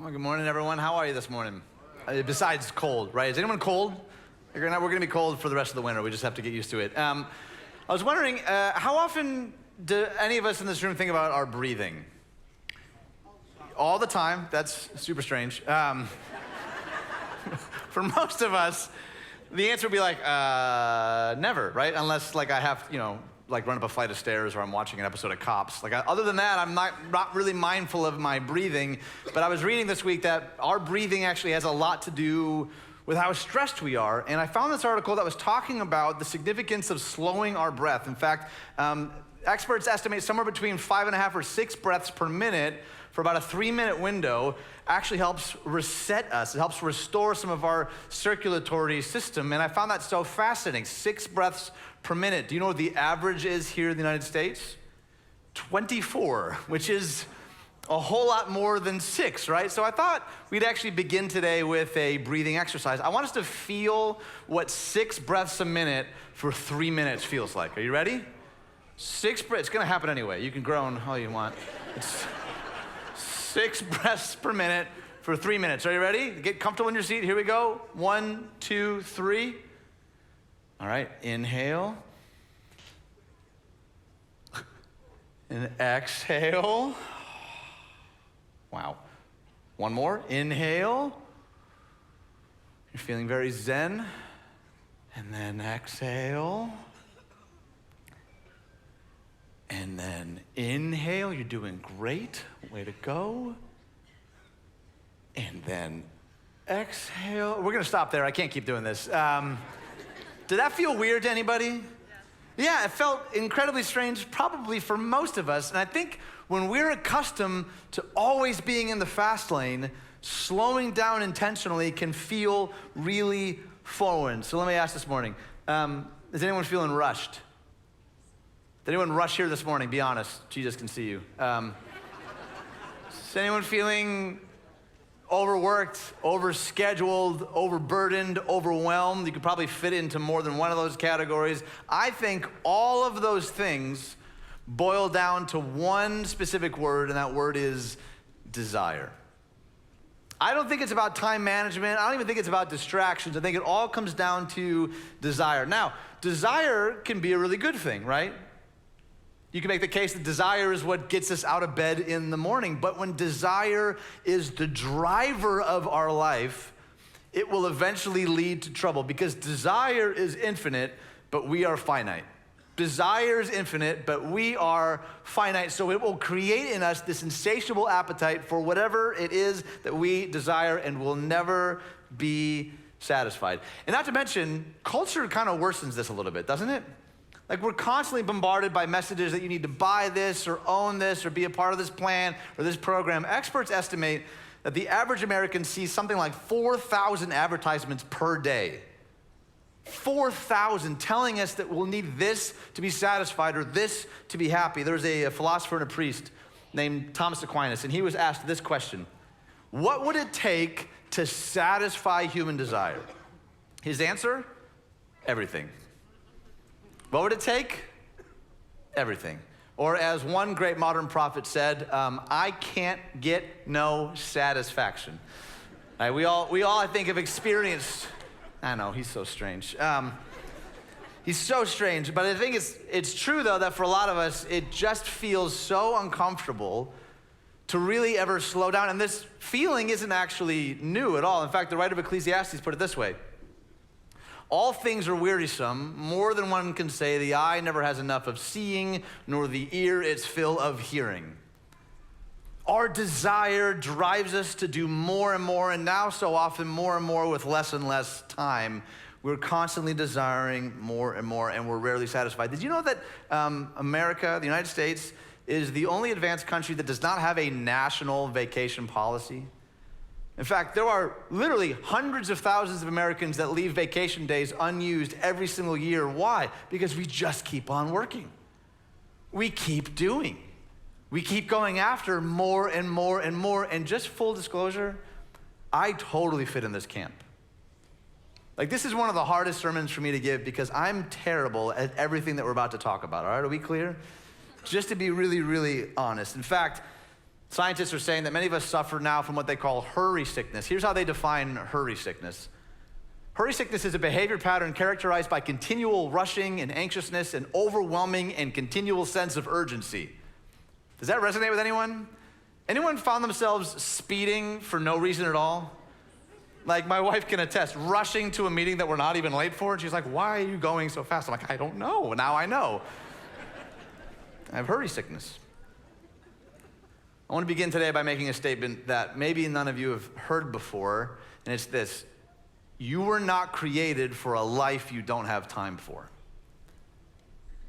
Well, good morning, everyone. How are you this morning? Besides cold, right? Is anyone cold? We're going to be cold for the rest of the winter. We just have to get used to it. I was wondering, how often do any of us in this room think about our breathing? All the time. That's super strange. For most of us, the answer would be like, never, right? Unless like I have, like run up a flight of stairs or I'm watching an episode of Cops. Other than that, I'm not really mindful of my breathing. But I was reading this week that our breathing actually has a lot to do with how stressed we are. And I found this article that was talking about the significance of slowing our breath. In fact, experts estimate somewhere between 5.5 or 6 breaths per minute for about a 3-minute window actually helps reset us. It helps restore some of our circulatory system. And I found that so fascinating. 6 breaths per minute. Do you know what the average is here in the United States? 24, which is a whole lot more than 6, right? So I thought we'd actually begin today with a breathing exercise. I want us to feel what 6 breaths a minute for 3 minutes feels like. Are you ready? 6 breaths. It's going to happen anyway. You can groan all you want. It's 6 breaths per minute for 3 minutes. Are you ready? Get comfortable in your seat. Here we go. 1, 2, 3. All right. Inhale. And exhale. Wow. One more. Inhale. You're feeling very zen. And then exhale. And then inhale. You're doing great. Way to go. And then exhale. We're going to stop there. I can't keep doing this. Did that feel weird to anybody? Yeah, it felt incredibly strange, probably for most of us. And I think when we're accustomed to always being in the fast lane, slowing down intentionally can feel really foreign. So let me ask this morning, is anyone feeling rushed? Did anyone rush here this morning? Be honest. Jesus can see you. Is anyone feeling overworked, overscheduled, overburdened, overwhelmed? You could probably fit into more than one of those categories. I think all of those things boil down to one specific word, and that word is desire. I don't think it's about time management. I don't even think it's about distractions. I think it all comes down to desire. Now, desire can be a really good thing, right? You can make the case that desire is what gets us out of bed in the morning. But when desire is the driver of our life, it will eventually lead to trouble because desire is infinite, but we are finite. Desire is infinite, but we are finite. So it will create in us this insatiable appetite for whatever it is that we desire and will never be satisfied. And not to mention, culture kind of worsens this a little bit, doesn't it? Like we're constantly bombarded by messages that you need to buy this or own this or be a part of this plan or this program. Experts estimate that the average American sees something like 4,000 advertisements per day. 4,000 telling us that we'll need this to be satisfied or this to be happy. There's a philosopher and a priest named Thomas Aquinas, and he was asked this question: what would it take to satisfy human desire? His answer? Everything. What would it take? Everything. Or as one great modern prophet said, I can't get no satisfaction. Right, we all, I think, have experienced, I know, he's so strange. He's so strange, but I think it's true, though, that for a lot of us, it just feels so uncomfortable to really ever slow down. And this feeling isn't actually new at all. In fact, the writer of Ecclesiastes put it this way: all things are wearisome, more than one can say. The eye never has enough of seeing, nor the ear its fill of hearing. Our desire drives us to do more and more, and now so often more and more with less and less time. We're constantly desiring more and more, and we're rarely satisfied. Did you know that America, the United States, is the only advanced country that does not have a national vacation policy? In fact, there are literally hundreds of thousands of Americans that leave vacation days unused every single year. Why? Because we just keep on working. We keep doing. We keep going after more and more and more. And just full disclosure, I totally fit in this camp. Like, this is one of the hardest sermons for me to give because I'm terrible at everything that we're about to talk about. All right, are we clear? Just to be really, really honest. In fact, Scientists are saying that many of us suffer now from what they call hurry sickness. Here's how they define hurry sickness. Hurry sickness is a behavior pattern characterized by continual rushing and anxiousness and overwhelming and continual sense of urgency. Does that resonate with anyone? Anyone found themselves speeding for no reason at all? Like my wife can attest, rushing to a meeting that we're not even late for, and she's like, why are you going so fast? I'm like, I don't know, now I know. I have hurry sickness. I want to begin today by making a statement that maybe none of you have heard before, and it's this: you were not created for a life you don't have time for.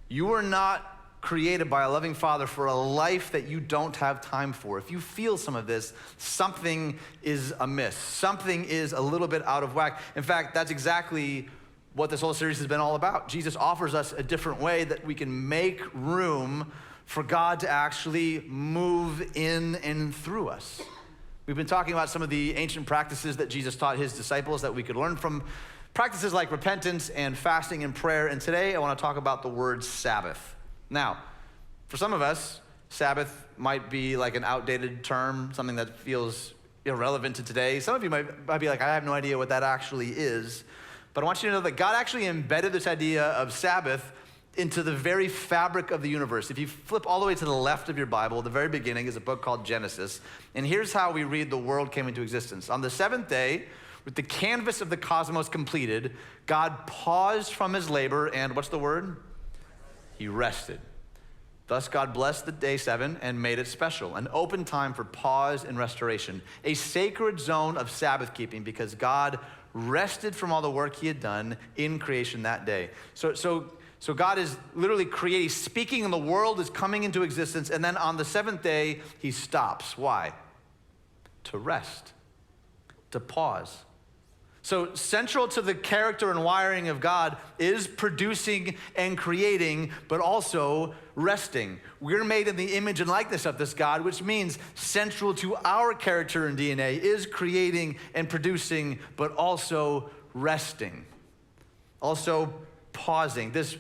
You were not created by a loving Father for a life that you don't have time for. If you feel some of this, something is amiss. Something is a little bit out of whack. In fact, that's exactly what this whole series has been all about. Jesus offers us a different way that we can make room for God to actually move in and through us. We've been talking about some of the ancient practices that Jesus taught his disciples that we could learn from, practices like repentance and fasting and prayer. And today I want to talk about the word Sabbath. Now, for some of us, Sabbath might be like an outdated term, something that feels irrelevant to today. Some of you might be like, I have no idea what that actually is. But I want you to know that God actually embedded this idea of Sabbath into the very fabric of the universe. If you flip all the way to the left of your Bible, the very beginning is a book called Genesis. And here's how we read the world came into existence. On the seventh day, with the canvas of the cosmos completed, God paused from his labor and what's the word? He rested. Thus God blessed the day 7 and made it special, an open time for pause and restoration, a sacred zone of Sabbath keeping because God rested from all the work he had done in creation that day. So God is literally creating, speaking, and the world is coming into existence, and then on the 7th day, he stops. Why? To rest, to pause. So central to the character and wiring of God is producing and creating, but also resting. We're made in the image and likeness of this God, which means central to our character and DNA is creating and producing, but also resting. Also pausing. This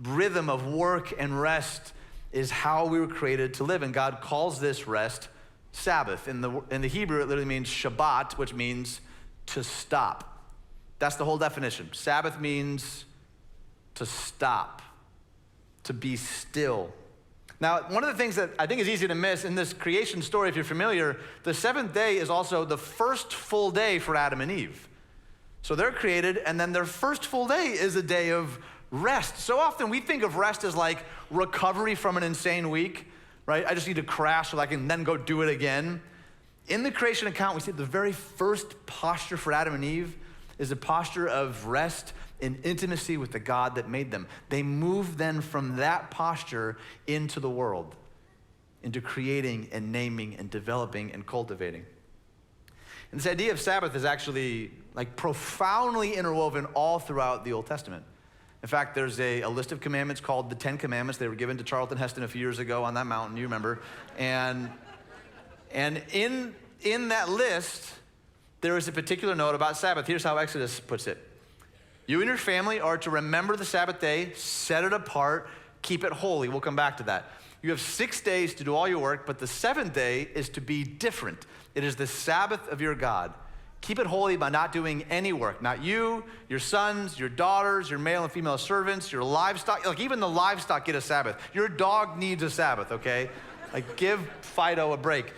rhythm of work and rest is how we were created to live, and God calls this rest Sabbath. In the Hebrew, it literally means Shabbat, which means to stop. That's the whole definition. Sabbath means to stop, to be still. Now, one of the things that I think is easy to miss in this creation story, if you're familiar, the 7th day is also the first full day for Adam and Eve. So they're created, and then their first full day is a day of rest. So often we think of rest as like recovery from an insane week, right? I just need to crash so I can then go do it again. In the creation account, we see the very first posture for Adam and Eve is a posture of rest and intimacy with the God that made them. They move then from that posture into the world, into creating and naming and developing and cultivating. And this idea of Sabbath is actually like profoundly interwoven all throughout the Old Testament. In fact, there's a list of commandments called the 10 Commandments. They were given to Charlton Heston a few years ago on that mountain, you remember. And in that list, there is a particular note about Sabbath. Here's how Exodus puts it. You and your family are to remember the Sabbath day, set it apart, keep it holy. We'll come back to that. You have 6 days to do all your work, but the 7th day is to be different. It is the Sabbath of your God. Keep it holy by not doing any work. Not you, your sons, your daughters, your male and female servants, your livestock. Like even the livestock get a Sabbath. Your dog needs a Sabbath, okay? Like give Fido a break.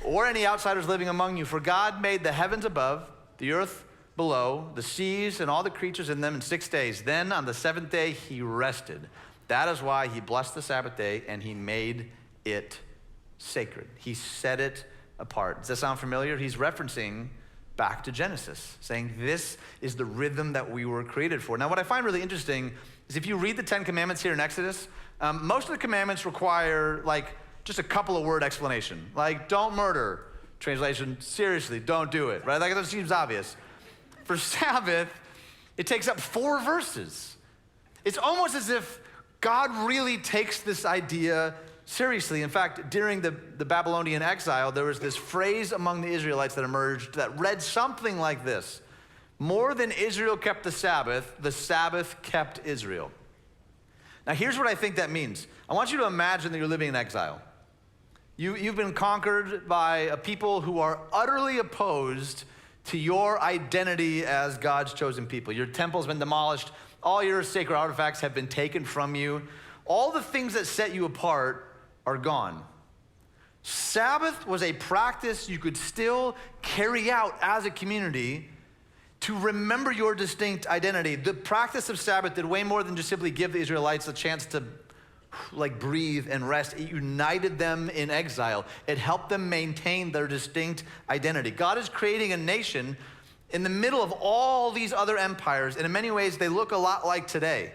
Or any outsiders living among you. For God made the heavens above, the earth below, the seas and all the creatures in them in 6 days. Then on the 7th day, he rested. That is why he blessed the Sabbath day and he made it sacred. He set it apart. Does that sound familiar? He's referencing back to Genesis, saying this is the rhythm that we were created for. Now, what I find really interesting is if you read the 10 Commandments here in Exodus, most of the commandments require like just a couple of word explanation, like don't murder. Translation, seriously, don't do it, right? Like that seems obvious. For Sabbath, it takes up 4 verses. It's almost as if God really takes this idea seriously. In fact, during the Babylonian exile, there was this phrase among the Israelites that emerged that read something like this: more than Israel kept the Sabbath kept Israel. Now here's what I think that means. I want you to imagine that you're living in exile. You've been conquered by a people who are utterly opposed to your identity as God's chosen people. Your temple's been demolished. All your sacred artifacts have been taken from you. All the things that set you apart are gone. Sabbath was a practice you could still carry out as a community to remember your distinct identity. The practice of Sabbath did way more than just simply give the Israelites a chance to breathe and rest. It united them in exile. It helped them maintain their distinct identity. God is creating a nation in the middle of all these other empires, and in many ways they look a lot like today.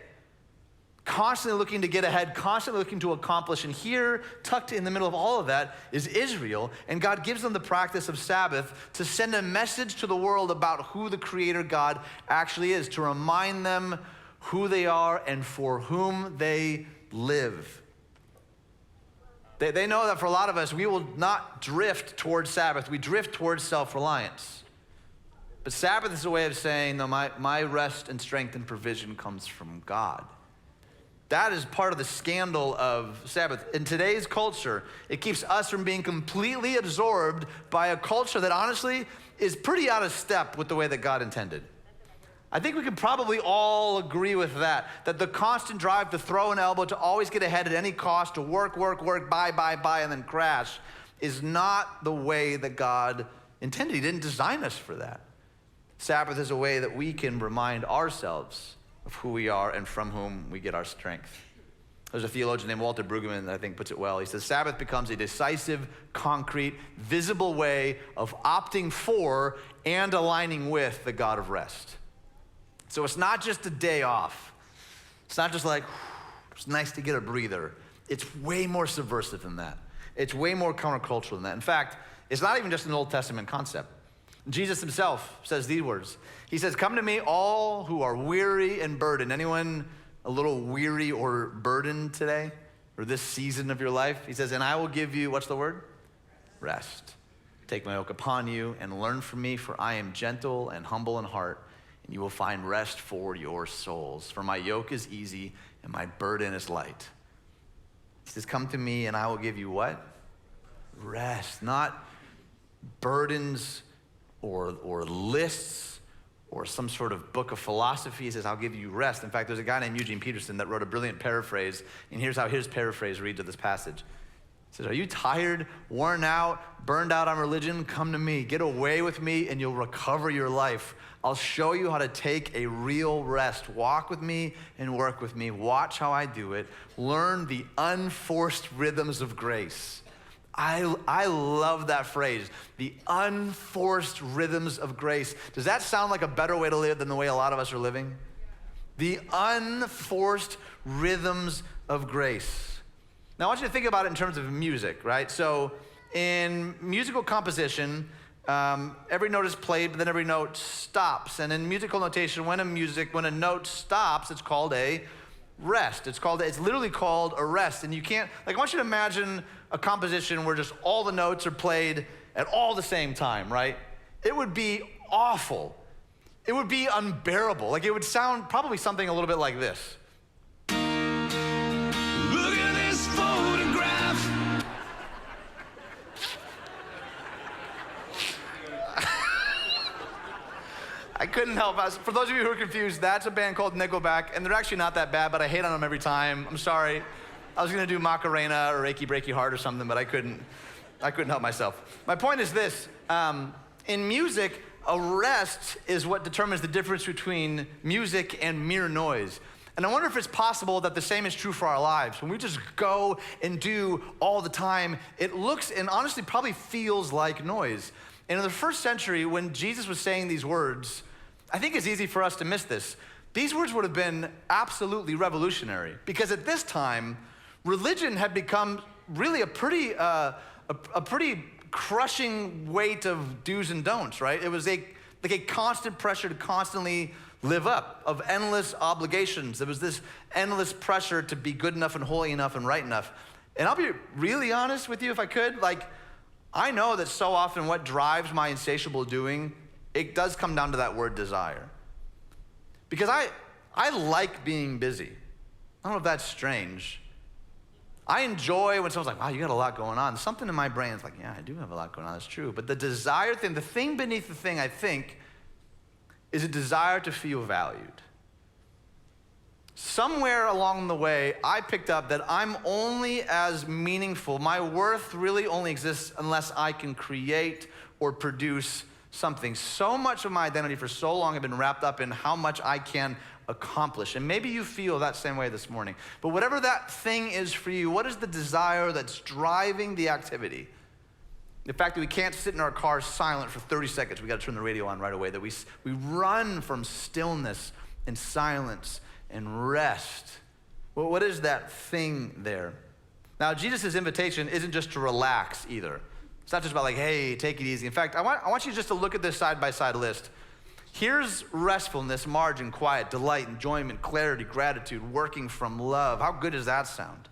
Constantly looking to get ahead, constantly looking to accomplish. And here, tucked in the middle of all of that, is Israel. And God gives them the practice of Sabbath to send a message to the world about who the Creator God actually is, to remind them who they are and for whom they live. They know that for a lot of us, we will not drift towards Sabbath. We drift towards self-reliance. But Sabbath is a way of saying, no, my rest and strength and provision comes from God. That is part of the scandal of Sabbath. In today's culture, it keeps us from being completely absorbed by a culture that honestly is pretty out of step with the way that God intended. I think we can probably all agree with that the constant drive to throw an elbow, to always get ahead at any cost, to work, buy, and then crash is not the way that God intended. He didn't design us for that. Sabbath is a way that we can remind ourselves of who we are and from whom we get our strength. There's a theologian named Walter Brueggemann that I think puts it well. He says, Sabbath becomes a decisive, concrete, visible way of opting for and aligning with the God of rest. So it's not just a day off. It's not just like, it's nice to get a breather. It's way more subversive than that. It's way more countercultural than that. In fact, it's not even just an Old Testament concept. Jesus himself says these words. He says, come to me, all who are weary and burdened. Anyone a little weary or burdened today? Or this season of your life? He says, and I will give you, what's the word? Rest. Take my yoke upon you and learn from me, for I am gentle and humble in heart, and you will find rest for your souls. For my yoke is easy and my burden is light. He says, come to me and I will give you what? Rest, not burdens or lists or some sort of book of philosophy. He says, I'll give you rest. In fact, there's a guy named Eugene Peterson that wrote a brilliant paraphrase, and here's how his paraphrase reads of this passage. He says, are you tired, worn out, burned out on religion? Come to me, get away with me, and you'll recover your life. I'll show you how to take a real rest. Walk with me and work with me. Watch how I do it. Learn the unforced rhythms of grace. I love that phrase, the unforced rhythms of grace. Does that sound like a better way to live than the way a lot of us are living? The unforced rhythms of grace. Now, I want you to think about it in terms of music, right? So in musical composition, every note is played, but then every note stops. And in musical notation, when a note stops, it's called a rest. It's literally called a rest. And you can't, I want you to imagine a composition where just all the notes are played at all the same time, right? It would be awful. It would be unbearable. It would sound probably something a little bit like this. Look at this photograph. I couldn't help us. For those of you who are confused, that's a band called Nickelback, and they're actually not that bad, but I hate on them every time. I'm sorry. I was gonna do Macarena or Achy Breaky Heart or something, but I couldn't help myself. My point is this, in music, a rest is what determines the difference between music and mere noise. And I wonder if it's possible that the same is true for our lives. When we just go and do all the time, it looks and honestly probably feels like noise. And in the first century, when Jesus was saying these words, I think it's easy for us to miss this. These words would have been absolutely revolutionary, because at this time, religion had become really a pretty crushing weight of do's and don'ts, right? It was like a constant pressure to constantly live up, of endless obligations. There was this endless pressure to be good enough and holy enough and right enough. And I'll be really honest with you if I could, I know that so often what drives my insatiable doing, it does come down to that word desire. Because I like being busy. I don't know if that's strange. I enjoy when someone's like, wow, you got a lot going on. Something in my brain is like, yeah, I do have a lot going on, that's true. But the desire thing, the thing beneath the thing, I think, is a desire to feel valued. Somewhere along the way, I picked up that I'm only as meaningful. My worth really only exists unless I can create or produce something. So much of my identity for so long have been wrapped up in how much I can accomplish. And maybe you feel that same way this morning. But whatever that thing is for you, what is the desire that's driving the activity? The fact that we can't sit in our car silent for 30 seconds. We got to turn the radio on right away. That we run from stillness and silence and rest. Well, what is that thing there? Now, Jesus' invitation isn't just to relax either. It's not just about like, hey, take it easy. In fact, I want you just to look at this side-by-side list. Here's restfulness, margin, quiet, delight, enjoyment, clarity, gratitude, working from love. How good does that sound?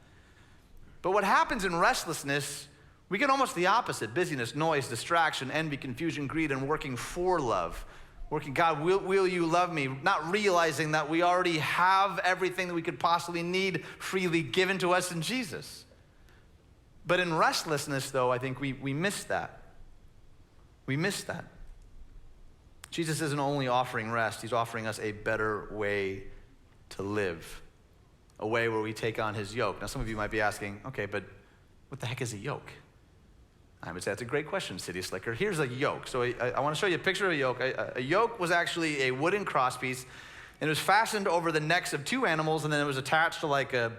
But what happens in restlessness, we get almost the opposite. Busyness, noise, distraction, envy, confusion, greed, and working for love. Working, God, will you love me? Not realizing that we already have everything that we could possibly need freely given to us in Jesus. But in restlessness, though, I think we miss that. We miss that. Jesus isn't only offering rest, he's offering us a better way to live. A way where we take on his yoke. Now, some of you might be asking, okay, but what the heck is a yoke? I would say that's a great question, City Slicker. Here's a yoke. So I want to show you a picture of a yoke. A yoke was actually a wooden crosspiece, and it was fastened over the necks of two animals, and then it was attached to like a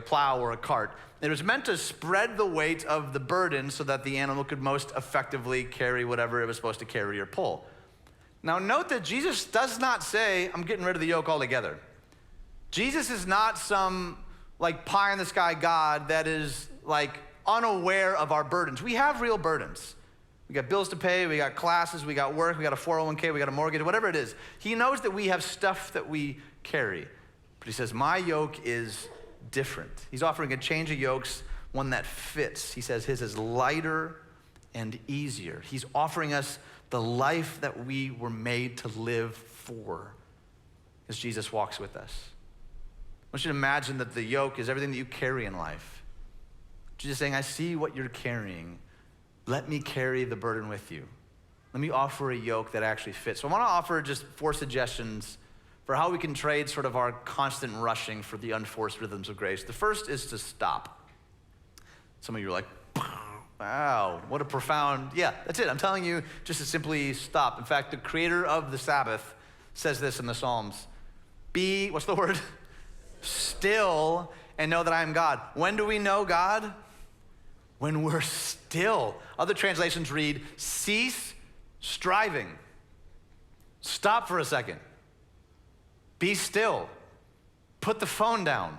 plow or a cart. It was meant to spread the weight of the burden so that the animal could most effectively carry whatever it was supposed to carry or pull. Now note that Jesus does not say, I'm getting rid of the yoke altogether. Jesus is not some like pie in the sky God that is like unaware of our burdens. We have real burdens. We got bills to pay, we got classes, we got work, we got a 401k, we got a mortgage, whatever it is. He knows that we have stuff that we carry. But he says, my yoke is different. He's offering a change of yokes, one that fits. He says his is lighter and easier. He's offering us the life that we were made to live for as Jesus walks with us. I want you to imagine that the yoke is everything that you carry in life. Jesus saying, I see what you're carrying. Let me carry the burden with you. Let me offer a yoke that actually fits. So I want to offer just 4 suggestions for how we can trade sort of our constant rushing for the unforced rhythms of grace. The first is to stop. Some of you are like, wow, what a profound, yeah, that's it. I'm telling you just to simply stop. In fact, the creator of the Sabbath says this in the Psalms. Be, what's the word? Still and know that I am God. When do we know God? When we're still. Other translations read, cease striving. Stop for a second. Be still. Put the phone down.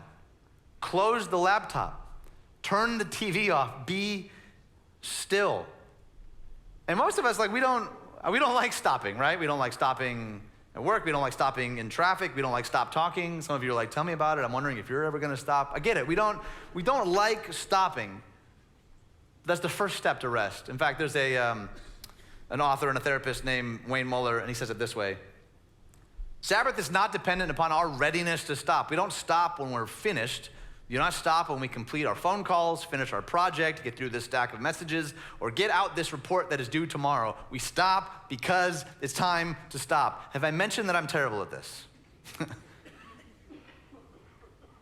Close the laptop. Turn the TV off. Be still. And most of us, like, we don't like stopping, right? We don't like stopping at work. We don't like stopping in traffic. We don't like stop talking. Some of you are like, tell me about it. I'm wondering if you're ever going to stop. I get it. We don't like stopping. That's the first step to rest. In fact, there's an author and a therapist named Wayne Muller, and he says it this way. Sabbath is not dependent upon our readiness to stop. We don't stop when we're finished. We do not stop when we complete our phone calls, finish our project, get through this stack of messages, or get out this report that is due tomorrow. We stop because it's time to stop. Have I mentioned that I'm terrible at this?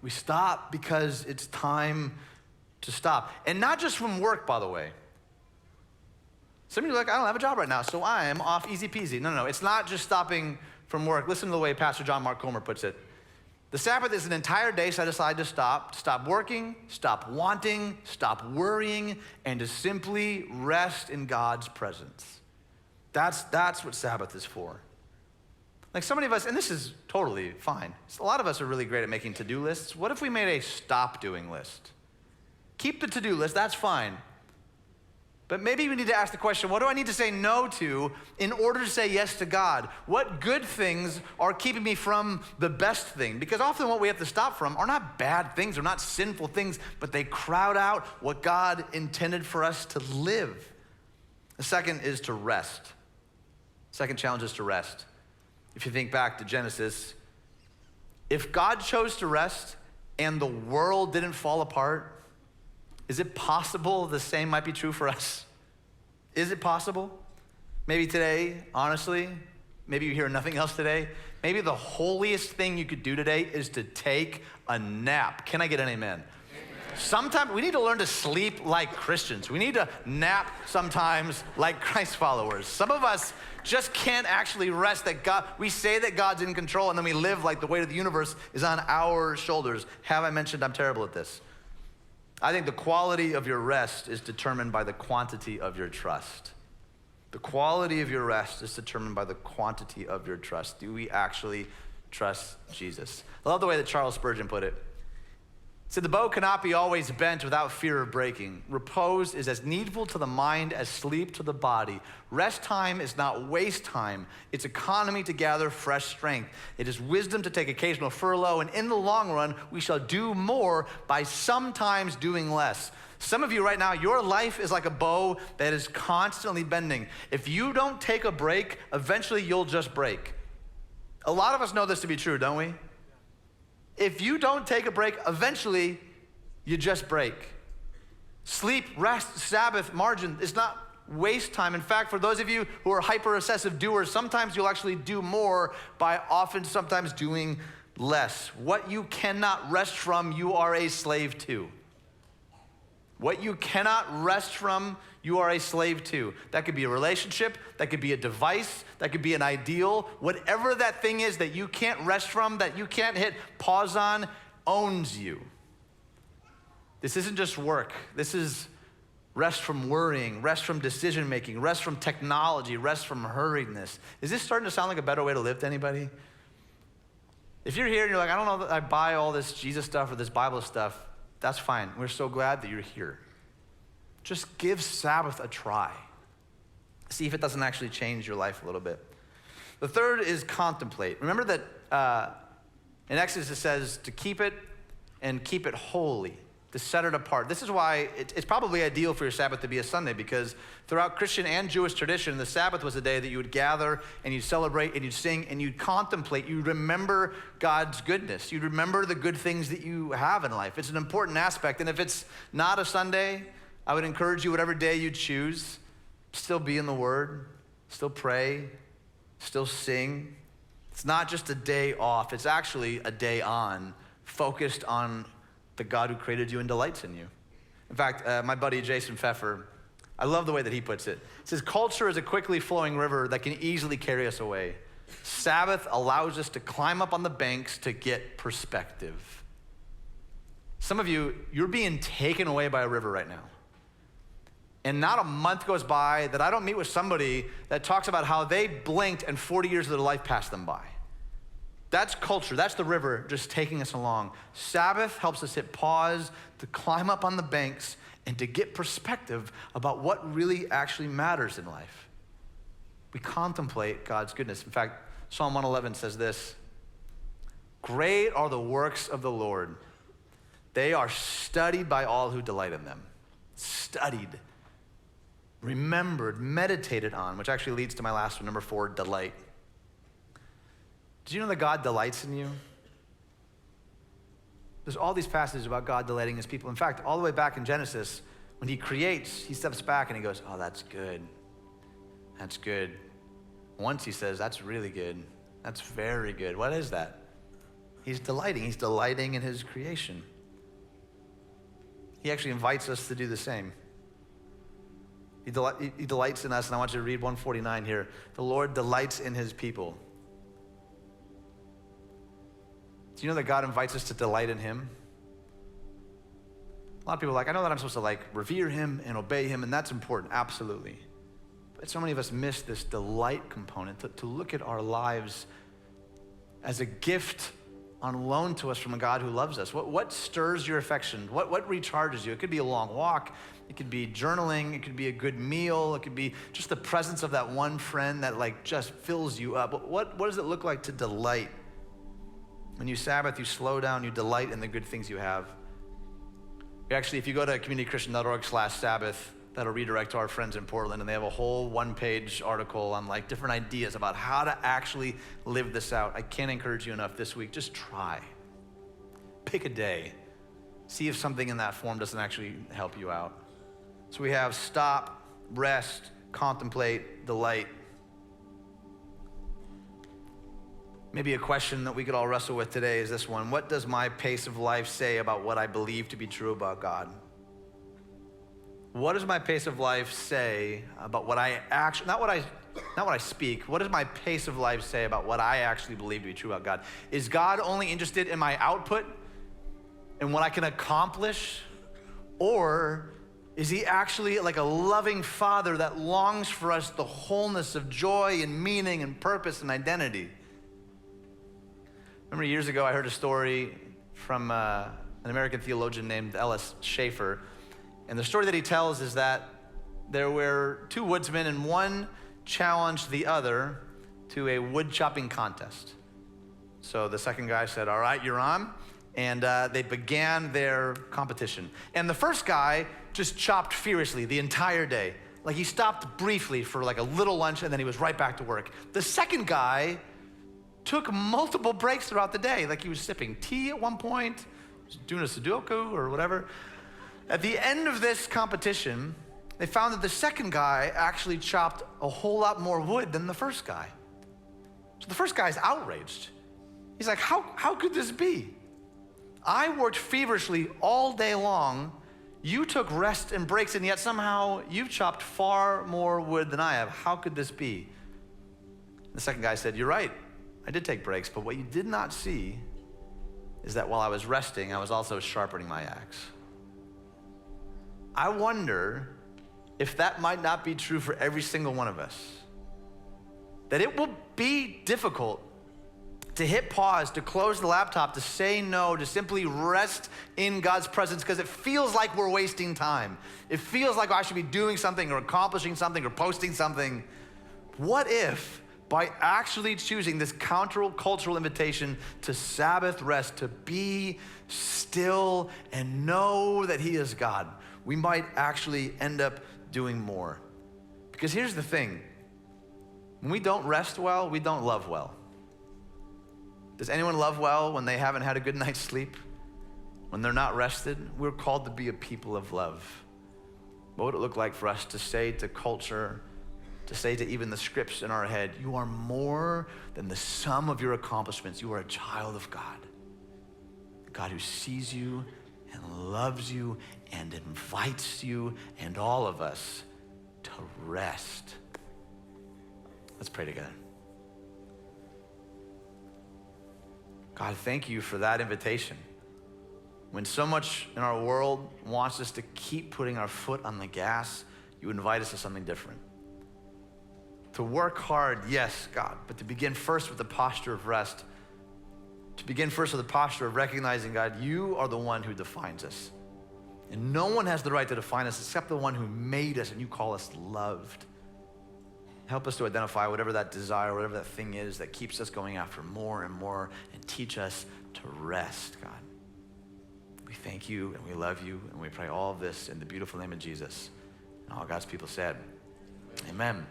We stop because it's time to stop. And not just from work, by the way. Some of you are like, I don't have a job right now, so I am off easy peasy. No. It's not just stopping from work. Listen to the way Pastor John Mark Comer puts it. The Sabbath is an entire day set aside to stop working, stop wanting, stop worrying, and to simply rest in God's presence. That's what Sabbath is for. Like so many of us, and this is totally fine. A lot of us are really great at making to-do lists. What if we made a stop doing list? Keep the to-do list, that's fine. But maybe we need to ask the question, what do I need to say no to in order to say yes to God? What good things are keeping me from the best thing? Because often what we have to stop from are not bad things, they're not sinful things, but they crowd out what God intended for us to live. The second is to rest. Second challenge is to rest. If you think back to Genesis, if God chose to rest and the world didn't fall apart, Is it possible the same might be true for us? Is it possible? Maybe today, honestly, maybe you hear nothing else today. Maybe the holiest thing you could do today is to take a nap. Can I get an amen? Sometimes we need to learn to sleep like Christians. We need to nap sometimes like Christ followers. Some of us just can't actually rest that God, we say that God's in control and then we live like the weight of the universe is on our shoulders. Have I mentioned I'm terrible at this? I think the quality of your rest is determined by the quantity of your trust. The quality of your rest is determined by the quantity of your trust. Do we actually trust Jesus? I love the way that Charles Spurgeon put it. He said, the bow cannot be always bent without fear of breaking. Repose is as needful to the mind as sleep to the body. Rest time is not waste time. It's economy to gather fresh strength. It is wisdom to take occasional furlough, and in the long run, we shall do more by sometimes doing less. Some of you right now, your life is like a bow that is constantly bending. If you don't take a break, eventually you'll just break. A lot of us know this to be true, don't we? If you don't take a break, eventually you just break. Sleep, rest, Sabbath, margin is not waste time. In fact, for those of you who are hyper-obsessive doers, sometimes you'll actually do more by often sometimes doing less. What you cannot rest from, you are a slave to. What you cannot rest from, you are a slave to. That could be a relationship, that could be a device, that could be an ideal. Whatever that thing is that you can't rest from, that you can't hit pause on, owns you. This isn't just work. This is rest from worrying, rest from decision making, rest from technology, rest from hurriedness. Is this starting to sound like a better way to live to anybody? If you're here and you're like, I don't know that I buy all this Jesus stuff or this Bible stuff, that's fine. We're so glad that you're here. Just give Sabbath a try. See if it doesn't actually change your life a little bit. The third is contemplate. Remember that in Exodus it says to keep it and keep it holy, to set it apart. This is why it's probably ideal for your Sabbath to be a Sunday, because throughout Christian and Jewish tradition, the Sabbath was a day that you would gather and you'd celebrate and you'd sing and you'd contemplate. You'd remember God's goodness. You'd remember the good things that you have in life. It's an important aspect. And if it's not a Sunday, I would encourage you, whatever day you choose, still be in the Word, still pray, still sing. It's not just a day off. It's actually a day on, focused on the God who created you and delights in you. In fact, my buddy Jason Pfeffer, I love the way that he puts it. He says, culture is a quickly flowing river that can easily carry us away. Sabbath allows us to climb up on the banks to get perspective. Some of you, you're being taken away by a river right now. And not a month goes by that I don't meet with somebody that talks about how they blinked and 40 years of their life passed them by. That's culture. That's the river just taking us along. Sabbath helps us hit pause, to climb up on the banks, and to get perspective about what really actually matters in life. We contemplate God's goodness. In fact, Psalm 111 says this: great are the works of the Lord. They are studied by all who delight in them. Studied, remembered, meditated on, which actually leads to my last one, number 4, delight. Do you know that God delights in you? There's all these passages about God delighting in his people. In fact, all the way back in Genesis, when he creates, he steps back and he goes, oh, that's good. That's good. Once he says, that's really good. That's very good. What is that? He's delighting. He's delighting in his creation. He actually invites us to do the same. He delights in us, and I want you to read 149 here. The Lord delights in his people. Do you know that God invites us to delight in him? A lot of people are like, I know that I'm supposed to revere him and obey him, and that's important, absolutely. But so many of us miss this delight component, to look at our lives as a gift on loan to us from a God who loves us. What stirs your affection? What recharges you? It could be a long walk. It could be journaling. It could be a good meal. It could be just the presence of that one friend that just fills you up. What does it look like to delight? When you Sabbath, you slow down, you delight in the good things you have. Actually, if you go to communitychristian.org/Sabbath, that'll redirect to our friends in Portland, and they have a whole one-page article on different ideas about how to actually live this out. I can't encourage you enough this week. Just try. Pick a day. See if something in that form doesn't actually help you out. So we have stop, rest, contemplate, delight. Maybe a question that we could all wrestle with today is this one. What does my pace of life say about what I believe to be true about God? What does my pace of life say about what I actually, not what I speak, what does my pace of life say about what I actually believe to be true about God? Is God only interested in my output and what I can accomplish? Or is he actually like a loving father that longs for us the wholeness of joy and meaning and purpose and identity? Remember years ago, I heard a story from an American theologian named Ellis Schaefer. And the story that he tells is that there were two woodsmen and one challenged the other to a wood chopping contest. So the second guy said, all right, you're on. And they began their competition. And the first guy just chopped furiously the entire day. Like he stopped briefly for like a little lunch and then he was right back to work. The second guy took multiple breaks throughout the day. Like he was sipping tea at one point, doing a Sudoku or whatever. At the end of this competition, they found that the second guy actually chopped a whole lot more wood than the first guy. So the first guy's outraged. He's like, how could this be? I worked feverishly all day long. You took rest and breaks, and yet somehow you've chopped far more wood than I have. How could this be? The second guy said, you're right. I did take breaks, but what you did not see is that while I was resting, I was also sharpening my axe. I wonder if that might not be true for every single one of us. That it will be difficult to hit pause, to close the laptop, to say no, to simply rest in God's presence because it feels like we're wasting time. It feels like I should be doing something or accomplishing something or posting something. What if by actually choosing this countercultural invitation to Sabbath rest, to be still and know that he is God, we might actually end up doing more? Because here's the thing. When we don't rest well, we don't love well. Does anyone love well when they haven't had a good night's sleep? When they're not rested? We're called to be a people of love. What would it look like for us to say to culture, to say to even the scripts in our head, you are more than the sum of your accomplishments. You are a child of God. God who sees you and loves you and invites you and all of us to rest. Let's pray together. God, thank you for that invitation. When so much in our world wants us to keep putting our foot on the gas, you invite us to something different. To work hard, yes, God, but to begin first with the posture of rest. To begin first with the posture of recognizing, God, you are the one who defines us. And no one has the right to define us except the one who made us and you call us loved. Help us to identify whatever that desire, whatever that thing is that keeps us going after more and more, and teach us to rest, God. We thank you and we love you and we pray all of this in the beautiful name of Jesus. And all God's people said, amen.